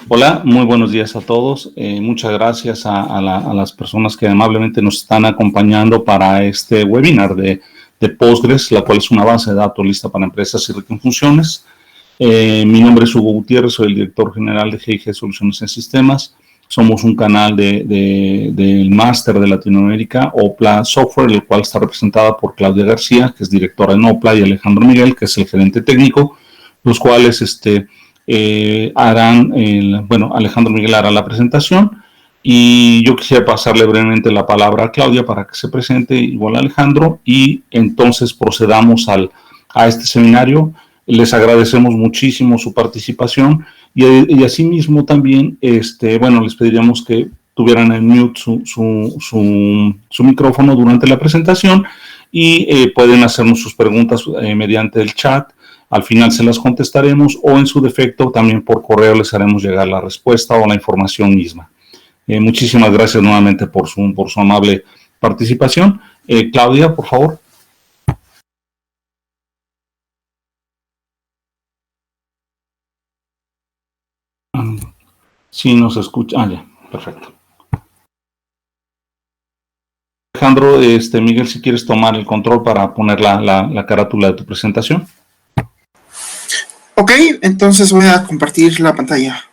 Hola, muy buenos días a todos. Muchas gracias a las personas que amablemente nos están acompañando para este webinar de Postgres, la cual es una base de datos lista para empresas y rica en funciones. Mi nombre es Hugo Gutiérrez, soy el director general de GIG Soluciones en Sistemas. Somos un canal del máster de Latinoamérica, OPLA Software, el cual está representada por Claudia García, que es directora en OPLA, y Alejandro Miguel, que es el gerente técnico, los cuales Alejandro Miguel hará la presentación y yo quisiera pasarle brevemente la palabra a Claudia para que se presente, igual a Alejandro, y entonces procedamos a este seminario. Les agradecemos muchísimo su participación y asimismo también, les pediríamos que tuvieran en mute su micrófono durante la presentación y pueden hacernos sus preguntas mediante el chat. Al final se las contestaremos o en su defecto también por correo les haremos llegar la respuesta o la información misma. Muchísimas gracias nuevamente por su amable participación. Claudia, por favor. Sí, nos escucha. Ya, perfecto. Alejandro, Miguel, si quieres tomar el control para poner la carátula de tu presentación. Ok, entonces voy a compartir la pantalla.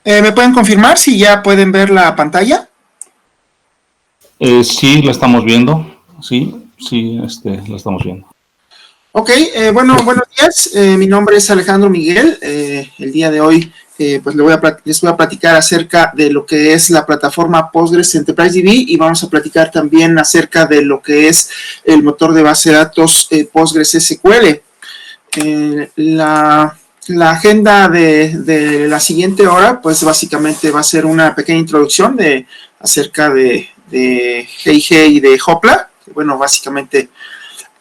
¿Me pueden confirmar si ya pueden ver la pantalla? Sí, la estamos viendo. Sí, la estamos viendo. Ok, buenos días. Mi nombre es Alejandro Miguel. El día de hoy pues les voy a platicar acerca de lo que es la plataforma Postgres Enterprise DB y vamos a platicar también acerca de lo que es el motor de base de datos Postgres SQL. La agenda de la siguiente hora, pues básicamente va a ser una pequeña introducción acerca de GIG y de Hopla. Bueno, básicamente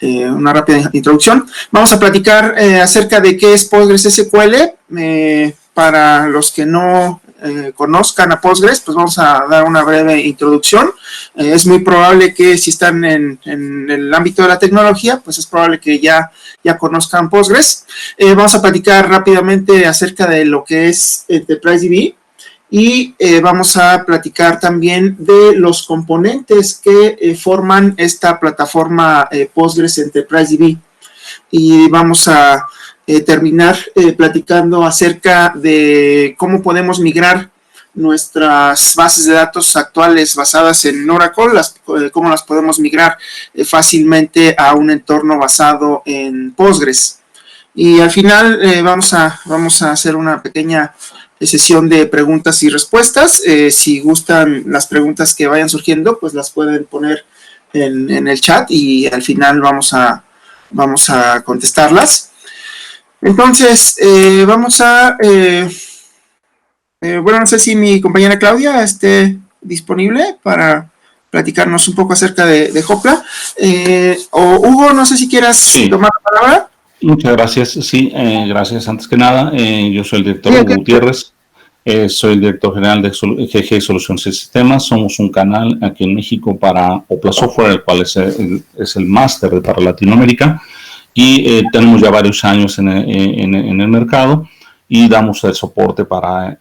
una rápida introducción. Vamos a platicar acerca de qué es Postgres SQL. Para los que no conozcan a Postgres, pues vamos a dar una breve introducción. Es muy probable que si están en el ámbito de la tecnología, pues es probable que ya conozcan Postgres. Vamos a platicar rápidamente acerca de lo que es Enterprise DB y vamos a platicar también de los componentes que forman esta plataforma Postgres Enterprise DB. Y vamos a terminar platicando acerca de cómo podemos migrar nuestras bases de datos actuales basadas en Oracle, cómo las podemos migrar fácilmente a un entorno basado en Postgres. Y al final vamos a hacer una pequeña sesión de preguntas y respuestas. Si gustan las preguntas que vayan surgiendo, pues las pueden poner en el chat y al final vamos a contestarlas. Entonces, no sé si mi compañera Claudia esté disponible para platicarnos un poco acerca de Hopla. O Hugo, no sé si quieras tomar la palabra. Muchas gracias. Sí, gracias. Antes que nada, yo soy el director Hugo Gutiérrez. Soy el director general de GG Soluciones y Sistemas. Somos un canal aquí en México para Opla Software, el cual es el máster para Latinoamérica. Y tenemos ya varios años en el mercado y damos el soporte para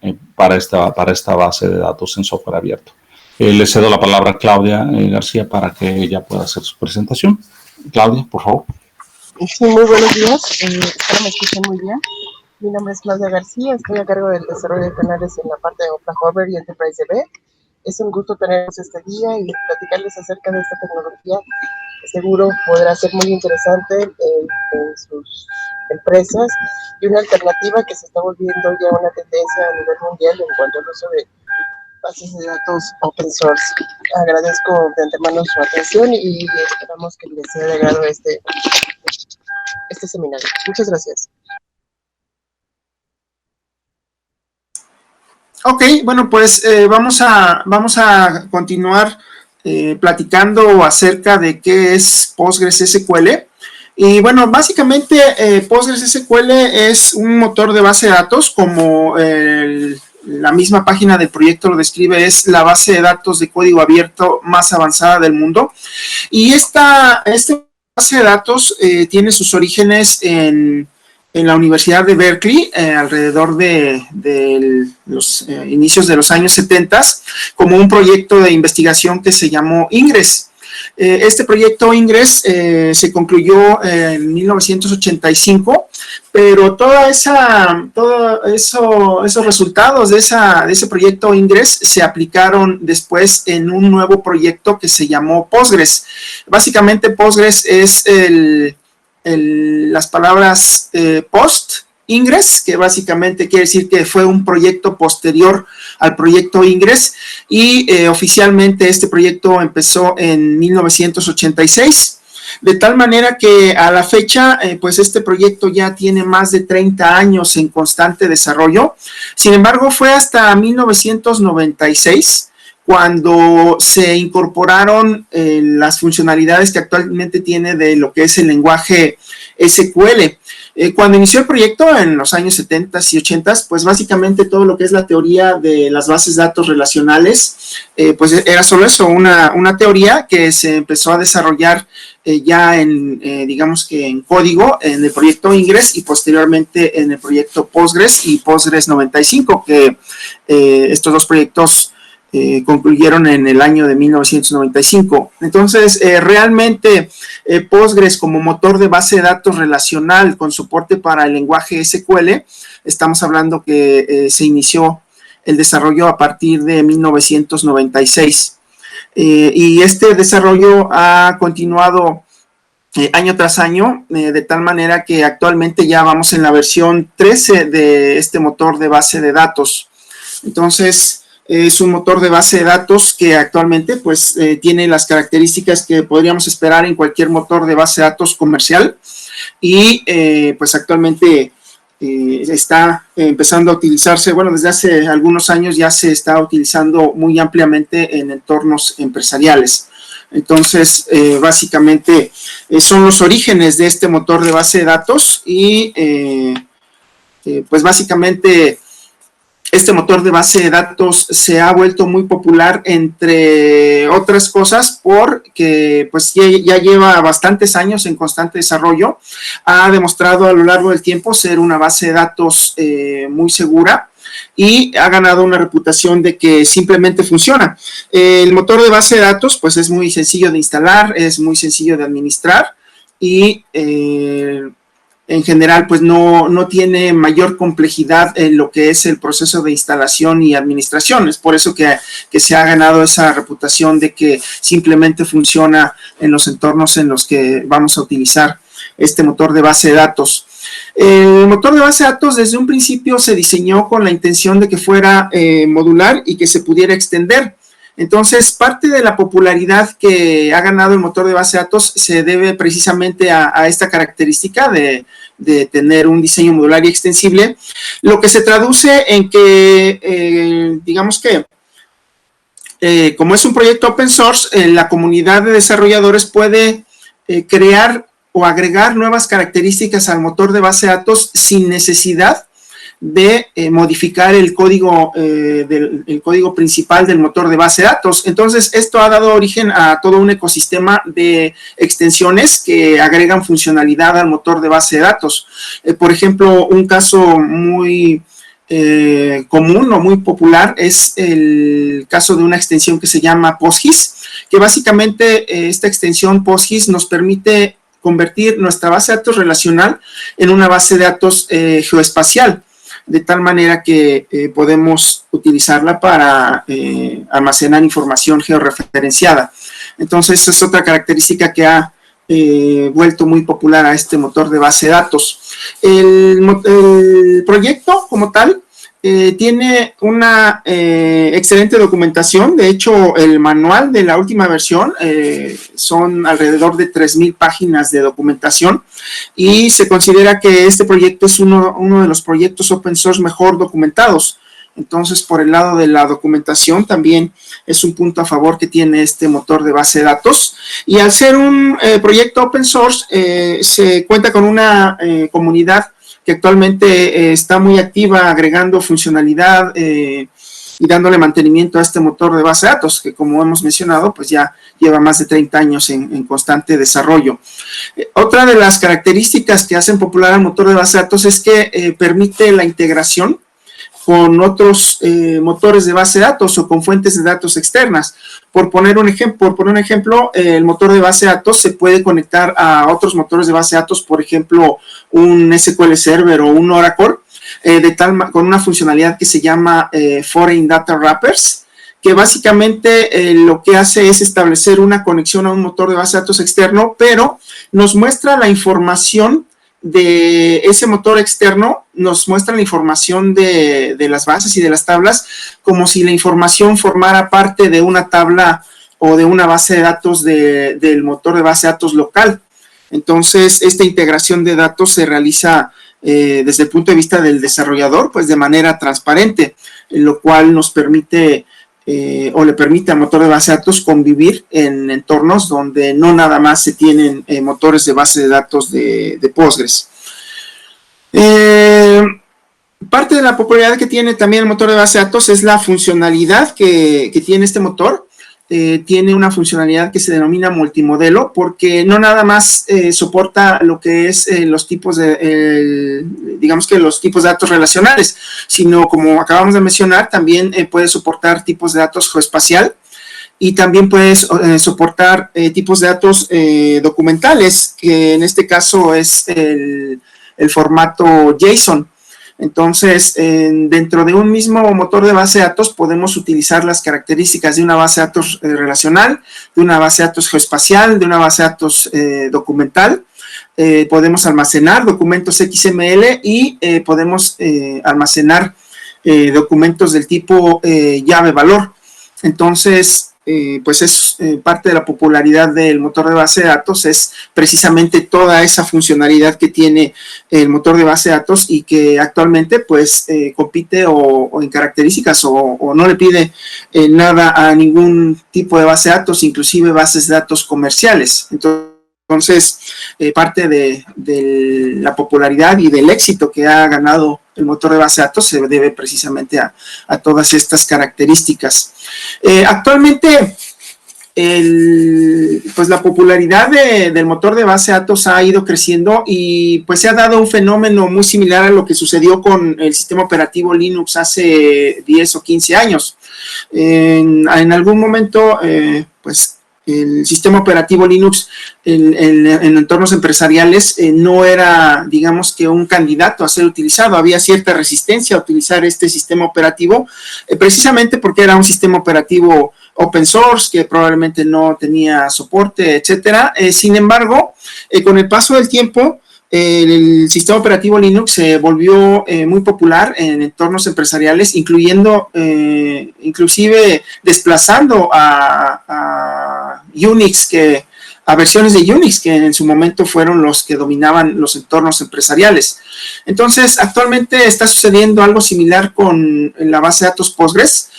esta base de datos en software abierto. Le cedo la palabra a Claudia García para que ella pueda hacer su presentación. Claudia, por favor. Sí, muy buenos días. Espero me escuchen muy bien. Mi nombre es Claudia García, estoy a cargo del desarrollo de canales en la parte de Opla Hopper y Enterprise DB. Es un gusto tenerlos este día y platicarles acerca de esta tecnología que seguro podrá ser muy interesante en sus empresas y una alternativa que se está volviendo ya una tendencia a nivel mundial en cuanto al uso de bases de datos open source. Agradezco de antemano su atención y esperamos que les sea de agrado este seminario. Muchas gracias. Ok, bueno, pues vamos a continuar platicando acerca de qué es Postgres SQL. Y bueno, básicamente Postgres SQL es un motor de base de datos como la misma página del proyecto lo describe, es la base de datos de código abierto más avanzada del mundo. Y esta base de datos tiene sus orígenes en la Universidad de Berkeley, alrededor de los inicios de los años 70, como un proyecto de investigación que se llamó INGRESS. Este proyecto INGRESS se concluyó en 1985, pero todos esos resultados de ese proyecto INGRESS se aplicaron después en un nuevo proyecto que se llamó Postgres. Básicamente Postgres es las palabras post INGRESS, que básicamente quiere decir que fue un proyecto posterior al proyecto INGRESS, y oficialmente este proyecto empezó en 1986, de tal manera que a la fecha pues este proyecto ya tiene más de 30 años en constante desarrollo. Sin embargo, fue hasta 1996 cuando se incorporaron las funcionalidades que actualmente tiene de lo que es el lenguaje SQL. Cuando inició el proyecto en los años 70 y 80, pues básicamente todo lo que es la teoría de las bases de datos relacionales, pues era solo eso, una teoría que se empezó a desarrollar ya digamos que en código, en el proyecto INGRESS y posteriormente en el proyecto Postgres y Postgres 95, que estos dos proyectos concluyeron en el año de 1995. Entonces, realmente Postgres como motor de base de datos relacional con soporte para el lenguaje SQL, estamos hablando que se inició el desarrollo a partir de 1996. Y este desarrollo ha continuado año tras año, de tal manera que actualmente ya vamos en la versión 13 de este motor de base de datos. Entonces, es un motor de base de datos que actualmente pues tiene las características que podríamos esperar en cualquier motor de base de datos comercial, y pues actualmente está empezando a utilizarse, bueno, desde hace algunos años ya se está utilizando muy ampliamente en entornos empresariales. Entonces, básicamente son los orígenes de este motor de base de datos, y pues básicamente este motor de base de datos se ha vuelto muy popular, entre otras cosas, porque pues ya lleva bastantes años en constante desarrollo. Ha demostrado a lo largo del tiempo ser una base de datos muy segura, y ha ganado una reputación de que simplemente funciona. El motor de base de datos pues es muy sencillo de instalar, es muy sencillo de administrar, y en general pues no tiene mayor complejidad en lo que es el proceso de instalación y administración. Es por eso que se ha ganado esa reputación de que simplemente funciona en los entornos en los que vamos a utilizar este motor de base de datos. El motor de base de datos desde un principio se diseñó con la intención de que fuera modular y que se pudiera extender. Entonces, parte de la popularidad que ha ganado el motor de base de datos se debe precisamente a esta característica de tener un diseño modular y extensible, lo que se traduce en que, digamos que, como es un proyecto open source, la comunidad de desarrolladores puede crear o agregar nuevas características al motor de base de datos sin necesidad de modificar el código principal del motor de base de datos. Entonces, esto ha dado origen a todo un ecosistema de extensiones que agregan funcionalidad al motor de base de datos. Por ejemplo, un caso muy común o muy popular es el caso de una extensión que se llama PostGIS, que básicamente esta extensión PostGIS nos permite convertir nuestra base de datos relacional en una base de datos geoespacial, de tal manera que podemos utilizarla para almacenar información georreferenciada. Entonces, es otra característica que ha vuelto muy popular a este motor de base de datos. El proyecto como tal tiene una excelente documentación. De hecho, el manual de la última versión son alrededor de 3,000 páginas de documentación, y se considera que este proyecto es uno de los proyectos open source mejor documentados. Entonces, por el lado de la documentación, también es un punto a favor que tiene este motor de base de datos. Y al ser un proyecto open source, se cuenta con una comunidad que actualmente está muy activa agregando funcionalidad y dándole mantenimiento a este motor de base de datos, que como hemos mencionado, pues ya lleva más de 30 años en constante desarrollo. Otra de las características que hacen popular al motor de base de datos es que permite la integración con otros motores de base de datos o con fuentes de datos externas. Por poner un ejemplo, el motor de base de datos se puede conectar a otros motores de base de datos, por ejemplo, un SQL Server o un Oracle, con una funcionalidad que se llama Foreign Data Wrappers, que básicamente lo que hace es establecer una conexión a un motor de base de datos externo, pero nos muestra la información de ese motor externo, nos muestra la información de las bases y de las tablas, como si la información formara parte de una tabla o de una base de datos del motor de base de datos local. Entonces, esta integración de datos se realiza desde el punto de vista del desarrollador, pues de manera transparente, lo cual nos permite o le permite al motor de base de datos convivir en entornos donde no nada más se tienen motores de base de datos de Postgres. Parte de la popularidad que tiene también el motor de base de datos es la funcionalidad que tiene este motor. Tiene una funcionalidad que se denomina multimodelo, porque no nada más soporta lo que es los tipos de, digamos que los tipos de datos relacionales, sino como acabamos de mencionar, también puede soportar tipos de datos geoespacial y también puede soportar tipos de datos documentales, que en este caso es el formato JSON. Entonces, dentro de un mismo motor de base de datos podemos utilizar las características de una base de datos relacional, de una base de datos geoespacial, de una base de datos documental. Podemos almacenar documentos XML y podemos almacenar documentos del tipo llave-valor. Entonces, pues es parte de la popularidad del motor de base de datos, es precisamente toda esa funcionalidad que tiene el motor de base de datos y que actualmente pues compite o en características o no le pide nada a ningún tipo de base de datos, inclusive bases de datos comerciales. Entonces, parte de la popularidad y del éxito que ha ganado el motor de base de datos se debe precisamente a todas estas características. Actualmente, pues la popularidad del motor de base de datos ha ido creciendo y pues se ha dado un fenómeno muy similar a lo que sucedió con el sistema operativo Linux hace 10 o 15 años. En algún momento, pues el sistema operativo Linux en entornos empresariales no era, digamos que un candidato a ser utilizado, había cierta resistencia a utilizar este sistema operativo, precisamente porque era un sistema operativo open source, que probablemente no tenía soporte, etcétera. Sin embargo, con el paso del tiempo, el sistema operativo Linux se volvió muy popular en entornos empresariales, inclusive desplazando a Unix, a versiones de Unix que en su momento fueron los que dominaban los entornos empresariales. Entonces, actualmente está sucediendo algo similar con la base de datos Postgres.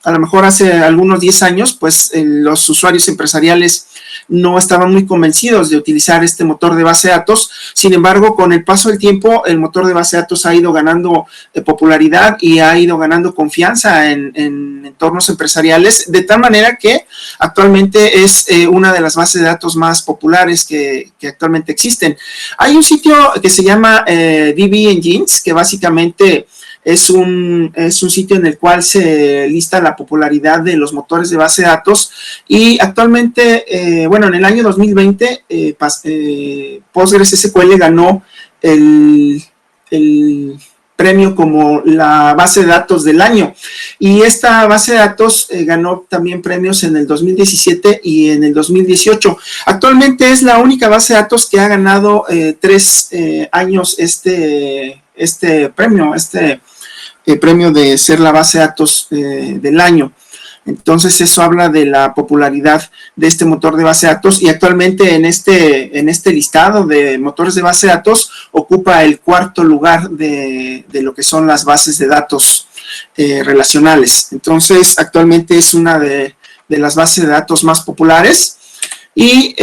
A lo mejor hace algunos 10 años, pues los usuarios empresariales no estaban muy convencidos de utilizar este motor de base de datos. Sin embargo, con el paso del tiempo, el motor de base de datos ha ido ganando popularidad y ha ido ganando confianza en entornos empresariales, de tal manera que actualmente es una de las bases de datos más populares que actualmente existen. Hay un sitio que se llama DB Engines, que básicamente es un sitio en el cual se lista la popularidad de los motores de base de datos y actualmente, bueno, en el año 2020 PostgreSQL ganó el premio como la base de datos del año y esta base de datos ganó también premios en el 2017 y en el 2018. Actualmente es la única base de datos que ha ganado 3 años este premio, premio de ser la base de datos del año. Entonces eso habla de la popularidad de este motor de base de datos y actualmente en este listado de motores de base de datos ocupa el 4º lugar de lo que son las bases de datos relacionales. Entonces actualmente es una de las bases de datos más populares y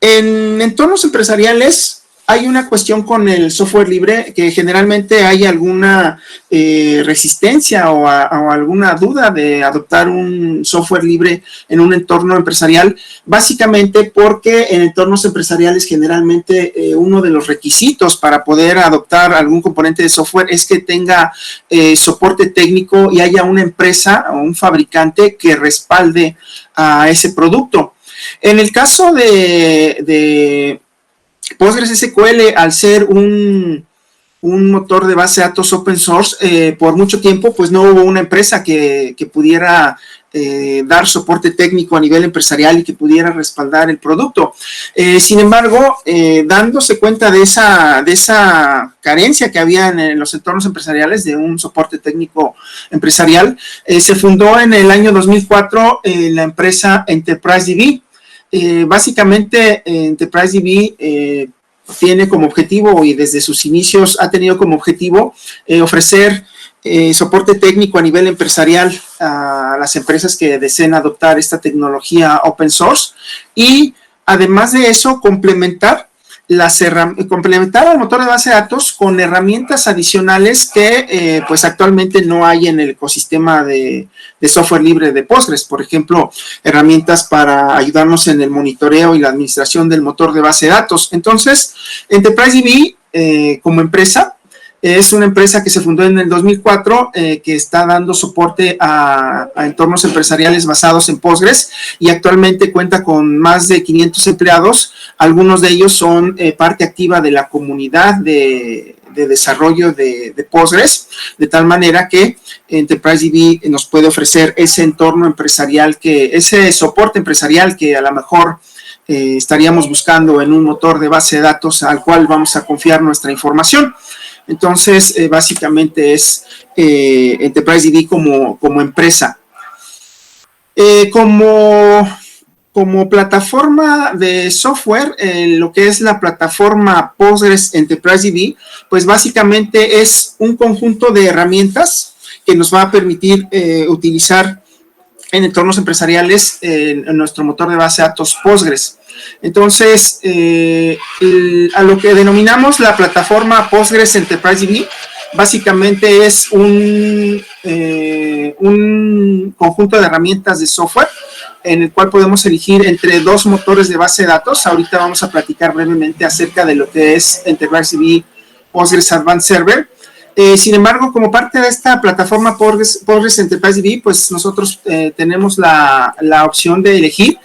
En entornos empresariales hay una cuestión con el software libre, que generalmente hay alguna resistencia o alguna duda de adoptar un software libre en un entorno empresarial, básicamente porque en entornos empresariales generalmente uno de los requisitos para poder adoptar algún componente de software es que tenga soporte técnico y haya una empresa o un fabricante que respalde a ese producto. En el caso de PostgreSQL, al ser un motor de base de datos open source, por mucho tiempo pues no hubo una empresa que pudiera dar soporte técnico a nivel empresarial y que pudiera respaldar el producto. Sin embargo, dándose cuenta de esa carencia que había en los entornos empresariales de un soporte técnico empresarial, se fundó en el año 2004 la empresa EnterpriseDB. Básicamente EnterpriseDB tiene como objetivo, y desde sus inicios ha tenido como objetivo, ofrecer soporte técnico a nivel empresarial a las empresas que deseen adoptar esta tecnología open source, y además de eso complementar al motor de base de datos con herramientas adicionales que pues actualmente no hay en el ecosistema de software libre de Postgres. Por ejemplo, herramientas para ayudarnos en el monitoreo y la administración del motor de base de datos. Entonces, EnterpriseDB como empresa es una empresa que se fundó en el 2004, que está dando soporte a entornos empresariales basados en Postgres, y actualmente cuenta con más de 500 empleados. Algunos de ellos son parte activa de la comunidad de desarrollo de Postgres, de tal manera que EnterpriseDB nos puede ofrecer ese entorno empresarial, ese soporte empresarial que a lo mejor estaríamos buscando en un motor de base de datos al cual vamos a confiar nuestra información. Entonces, básicamente es EnterpriseDB como empresa. Como plataforma de software, lo que es la plataforma Postgres EnterpriseDB, pues básicamente es un conjunto de herramientas que nos va a permitir utilizar en entornos empresariales en nuestro motor de base de datos Postgres. Entonces, a lo que denominamos la plataforma Postgres EnterpriseDB, básicamente es un conjunto de herramientas de software en el cual podemos elegir entre dos motores de base de datos. Ahorita vamos a platicar brevemente acerca de lo que es EnterpriseDB Postgres Advanced Server. Sin embargo, como parte de esta plataforma Postgres EnterpriseDB, pues nosotros tenemos la opción de elegir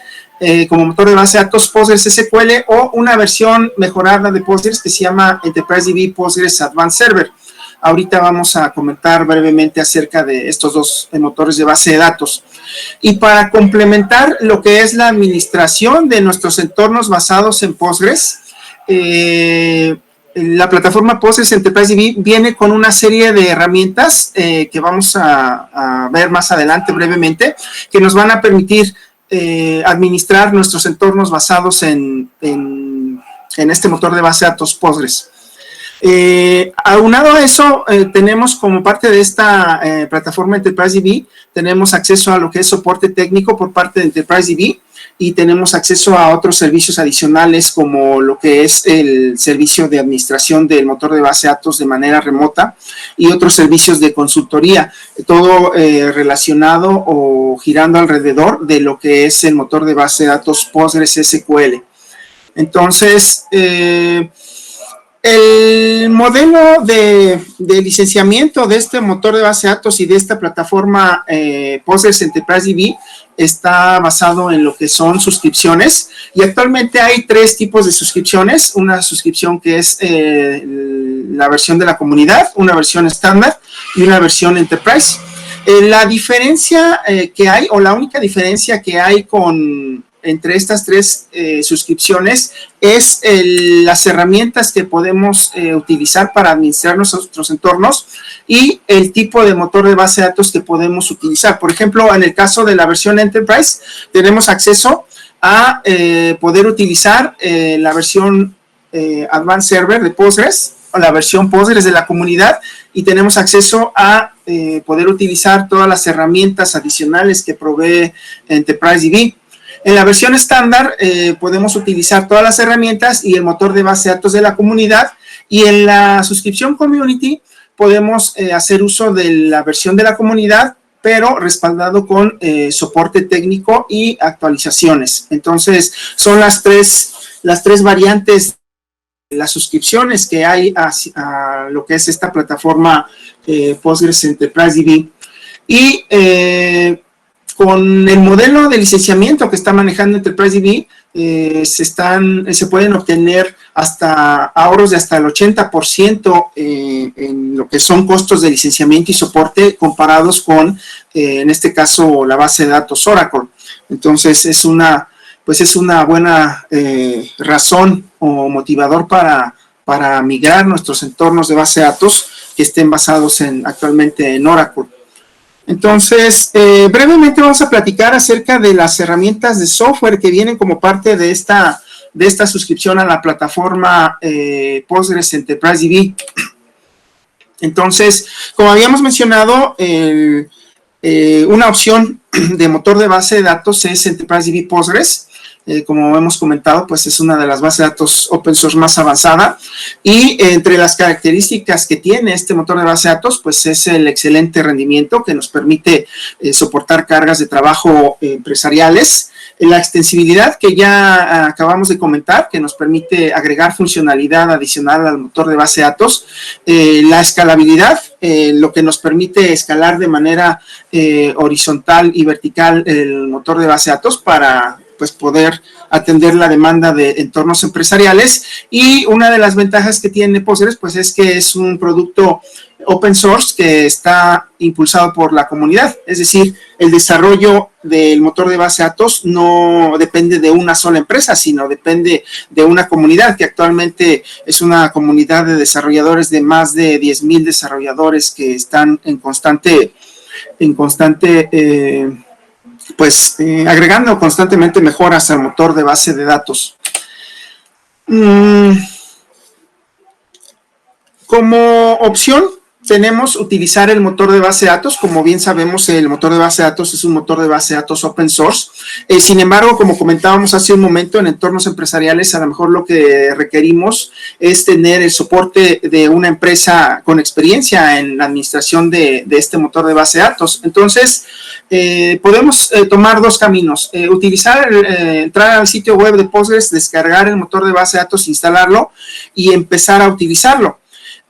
como motor de base de datos PostgreSQL o una versión mejorada de Postgres que se llama EnterpriseDB Postgres Advanced Server. Ahorita vamos a comentar brevemente acerca de estos dos motores de base de datos. Y para complementar lo que es la administración de nuestros entornos basados en Postgres, la plataforma Postgres EnterpriseDB viene con una serie de herramientas que vamos a ver más adelante brevemente, que nos van a permitir administrar nuestros entornos basados en este motor de base de datos Postgres. Aunado a eso, tenemos como parte de esta plataforma EnterpriseDB, tenemos acceso a lo que es soporte técnico por parte de EnterpriseDB, y tenemos acceso a otros servicios adicionales como lo que es el servicio de administración del motor de base de datos de manera remota y otros servicios de consultoría, todo relacionado o girando alrededor de lo que es el motor de base de datos PostgreSQL. Entonces, el modelo de licenciamiento de este motor de base de datos y de esta plataforma Postgres EnterpriseDB está basado en lo que son suscripciones, y actualmente hay tres tipos de suscripciones: una suscripción que es la versión de la comunidad, una versión estándar y una versión Enterprise. La diferencia que hay, o la única diferencia que hay entre estas tres suscripciones es las herramientas que podemos utilizar para administrar nuestros entornos y el tipo de motor de base de datos que podemos utilizar. Por ejemplo, en el caso de la versión Enterprise, tenemos acceso a poder utilizar la versión Advanced Server de Postgres, o la versión Postgres de la comunidad, y tenemos acceso a poder utilizar todas las herramientas adicionales que provee EnterpriseDB. En la versión estándar podemos utilizar todas las herramientas y el motor de base de datos de la comunidad, y en la suscripción Community podemos hacer uso de la versión de la comunidad, pero respaldado con soporte técnico y actualizaciones. Entonces, son las tres variantes de las suscripciones que hay a lo que es esta plataforma Postgres Enterprise DB. Y con el modelo de licenciamiento que está manejando Enterprise DB, se pueden obtener hasta ahorros de hasta el 80% en lo que son costos de licenciamiento y soporte comparados con, en este caso, la base de datos Oracle. Entonces, es una buena razón o motivador para migrar nuestros entornos de base de datos que estén basados actualmente en Oracle. Entonces, brevemente vamos a platicar acerca de las herramientas de software que vienen como parte de esta suscripción a la plataforma Postgres Enterprise DB. Entonces, como habíamos mencionado, una opción de motor de base de datos es Enterprise DB Postgres. Como hemos comentado, pues es una de las bases de datos open source más avanzada, y entre las características que tiene este motor de base de datos, pues es el excelente rendimiento que nos permite soportar cargas de trabajo empresariales, la extensibilidad que ya acabamos de comentar, que nos permite agregar funcionalidad adicional al motor de base de datos, la escalabilidad, lo que nos permite escalar de manera horizontal y vertical el motor de base de datos para pues poder atender la demanda de entornos empresariales. Y una de las ventajas que tiene Postgres pues es que es un producto open source que está impulsado por la comunidad, es decir, el desarrollo del motor de base de datos no depende de una sola empresa, sino depende de una comunidad que actualmente es una comunidad de desarrolladores de más de 10,000 desarrolladores que están en constante agregando constantemente mejoras al motor de base de datos. Como opción tenemos utilizar el motor de base de datos. Como bien sabemos, el motor de base de datos es un motor de base de datos open source. Sin embargo, como comentábamos hace un momento, en entornos empresariales a lo mejor lo que requerimos es tener el soporte de una empresa con experiencia en la administración de este motor de base de datos. Entonces, podemos tomar dos caminos. Entrar al sitio web de Postgres, descargar el motor de base de datos, instalarlo y empezar a utilizarlo.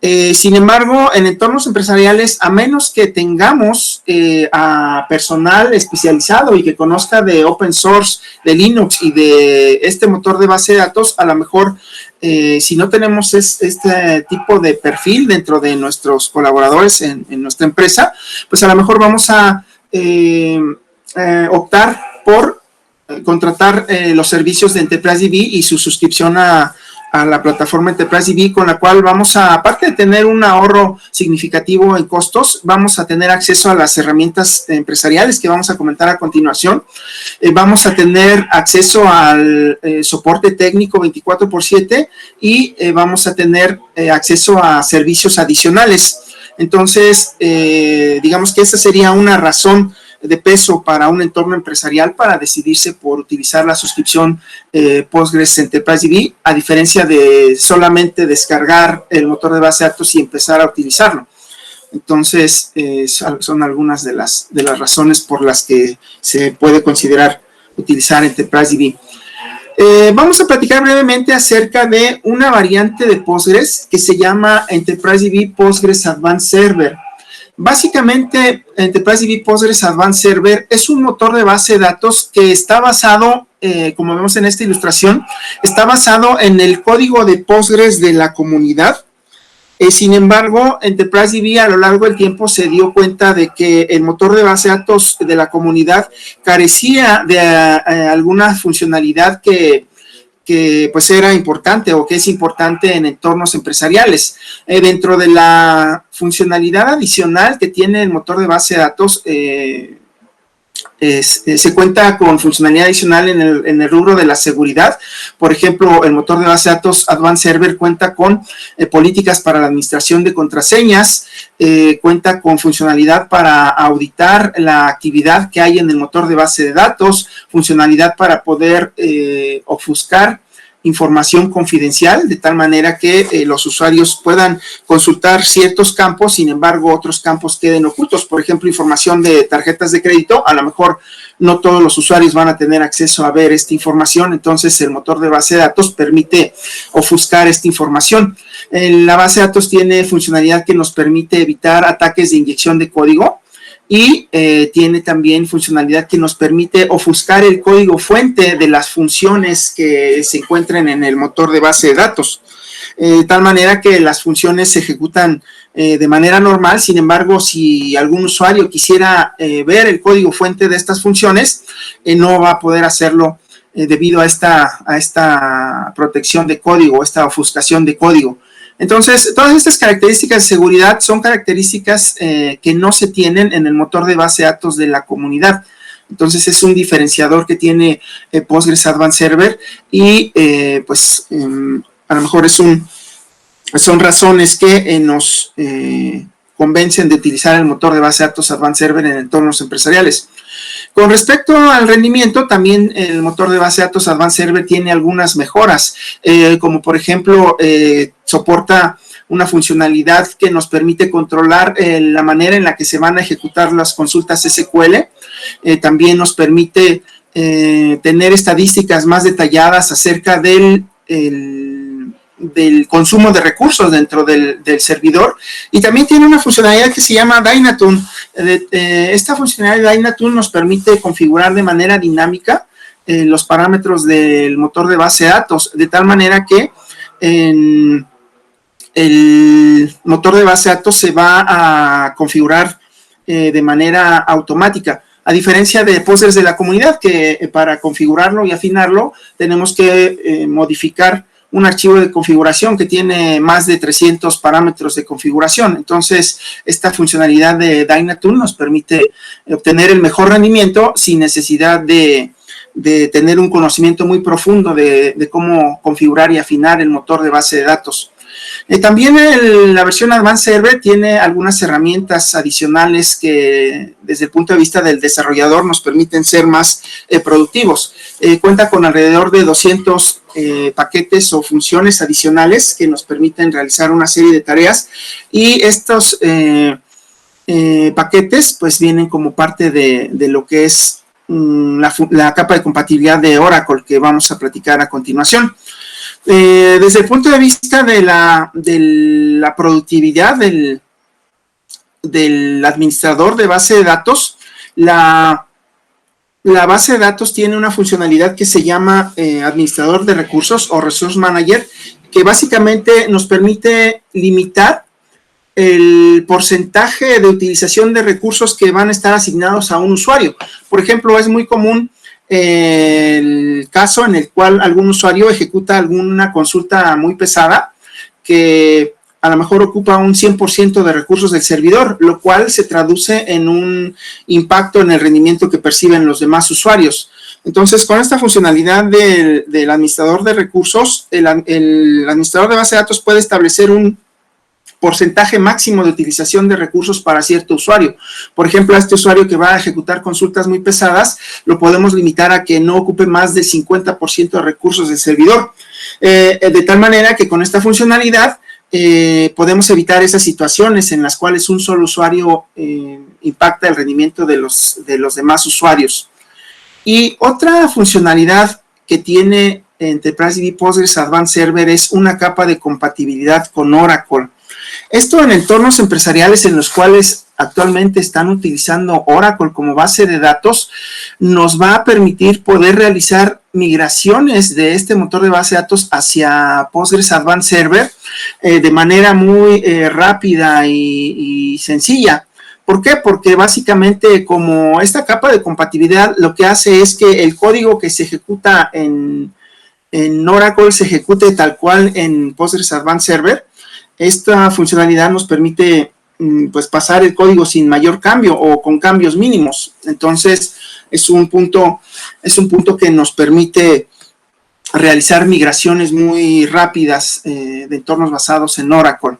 Sin embargo, en entornos empresariales, a menos que tengamos a personal especializado y que conozca de open source, de Linux y de este motor de base de datos, a lo mejor si no tenemos este tipo de perfil dentro de nuestros colaboradores en nuestra empresa, pues a lo mejor vamos a optar por contratar los servicios de Enterprise DB y su suscripción a la plataforma Enterprise DB, con la cual vamos a, aparte de tener un ahorro significativo en costos, vamos a tener acceso a las herramientas empresariales que vamos a comentar a continuación. Vamos a tener acceso al soporte técnico 24/7 y vamos a tener acceso a servicios adicionales. Entonces, digamos que esa sería una razón de peso para un entorno empresarial para decidirse por utilizar la suscripción Postgres Enterprise DB, a diferencia de solamente descargar el motor de base de datos y empezar a utilizarlo. Entonces, son algunas de las razones por las que se puede considerar utilizar Enterprise DB. Vamos a platicar brevemente acerca de una variante de Postgres que se llama Enterprise DB Postgres Advanced Server. Básicamente, Enterprise DB Postgres Advanced Server es un motor de base de datos que está basado, como vemos en esta ilustración, está basado en el código de Postgres de la comunidad. Sin embargo, Enterprise DB a lo largo del tiempo se dio cuenta de que el motor de base de datos de la comunidad carecía de alguna funcionalidad que pues era importante o que es importante en entornos empresariales. Dentro de la funcionalidad adicional que tiene el motor de base de datos, se cuenta con funcionalidad adicional en el rubro de la seguridad. Por ejemplo, el motor de base de datos Advanced Server cuenta con políticas para la administración de contraseñas, cuenta con funcionalidad para auditar la actividad que hay en el motor de base de datos, funcionalidad para poder ofuscar información confidencial, de tal manera que los usuarios puedan consultar ciertos campos, sin embargo, otros campos queden ocultos. Por ejemplo, información de tarjetas de crédito, a lo mejor no todos los usuarios van a tener acceso a ver esta información, entonces el motor de base de datos permite ofuscar esta información. La base de datos tiene funcionalidad que nos permite evitar ataques de inyección de código, y tiene también funcionalidad que nos permite ofuscar el código fuente de las funciones que se encuentren en el motor de base de datos, de tal manera que las funciones se ejecutan de manera normal. Sin embargo, si algún usuario quisiera ver el código fuente de estas funciones, no va a poder hacerlo debido a esta protección de código, esta ofuscación de código. Entonces, todas estas características de seguridad son características que no se tienen en el motor de base de datos de la comunidad. Entonces, es un diferenciador que tiene Postgres Advanced Server y, a lo mejor son razones que nos convencen de utilizar el motor de base de datos Advanced Server en entornos empresariales. Con respecto al rendimiento, también el motor de base de datos Advanced Server tiene algunas mejoras, como por ejemplo, soporta una funcionalidad que nos permite controlar la manera en la que se van a ejecutar las consultas SQL. También nos permite tener estadísticas más detalladas acerca del consumo de recursos dentro del servidor, y también tiene una funcionalidad que se llama Dynatune. Esta funcionalidad de Dynatune nos permite configurar de manera dinámica los parámetros del motor de base de datos, de tal manera que el motor de base de datos se va a configurar de manera automática, a diferencia de Postgres de la comunidad, que para configurarlo y afinarlo tenemos que modificar un archivo de configuración que tiene más de 300 parámetros de configuración. Entonces, esta funcionalidad de Dynatune nos permite obtener el mejor rendimiento sin necesidad de tener un conocimiento muy profundo de cómo configurar y afinar el motor de base de datos. También la versión Advanced Server tiene algunas herramientas adicionales que desde el punto de vista del desarrollador nos permiten ser más productivos. Cuenta con alrededor de 200 paquetes o funciones adicionales que nos permiten realizar una serie de tareas, y estos paquetes pues vienen como parte de lo que es la capa de compatibilidad de Oracle que vamos a platicar a continuación. Desde el punto de vista de la productividad del administrador de base de datos, la base de datos tiene una funcionalidad que se llama administrador de recursos o Resource Manager, que básicamente nos permite limitar el porcentaje de utilización de recursos que van a estar asignados a un usuario. Por ejemplo, es muy común el caso en el cual algún usuario ejecuta alguna consulta muy pesada que a lo mejor ocupa un 100% de recursos del servidor, lo cual se traduce en un impacto en el rendimiento que perciben los demás usuarios. Entonces, con esta funcionalidad del administrador de recursos, el administrador de base de datos puede establecer un porcentaje máximo de utilización de recursos para cierto usuario. Por ejemplo, a este usuario que va a ejecutar consultas muy pesadas, lo podemos limitar a que no ocupe más del 50% de recursos del servidor. De tal manera que con esta funcionalidad podemos evitar esas situaciones en las cuales un solo usuario impacta el rendimiento de los demás usuarios. Y otra funcionalidad que tiene Enterprise DB Postgres Advanced Server es una capa de compatibilidad con Oracle. Esto en entornos empresariales en los cuales actualmente están utilizando Oracle como base de datos, nos va a permitir poder realizar migraciones de este motor de base de datos hacia Postgres Advanced Server de manera muy rápida y sencilla. ¿Por qué? Porque básicamente como esta capa de compatibilidad lo que hace es que el código que se ejecuta en Oracle se ejecute tal cual en Postgres Advanced Server. Esta funcionalidad nos permite pues pasar el código sin mayor cambio o con cambios mínimos. Entonces, es un punto que nos permite realizar migraciones muy rápidas de entornos basados en Oracle.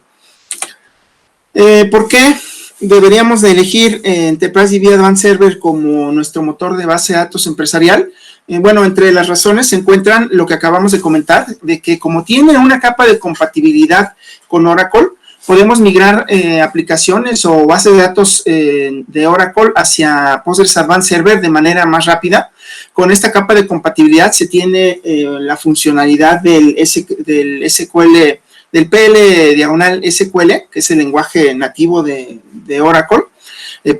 ¿Por qué deberíamos de elegir Enterprise DB Advanced Server como nuestro motor de base de datos empresarial? Bueno, entre las razones se encuentran lo que acabamos de comentar, de que como tiene una capa de compatibilidad con Oracle, podemos migrar aplicaciones o bases de datos de Oracle hacia Postgres Advanced Server de manera más rápida. Con esta capa de compatibilidad se tiene la funcionalidad del SQL, del PL/SQL, que es el lenguaje nativo de Oracle.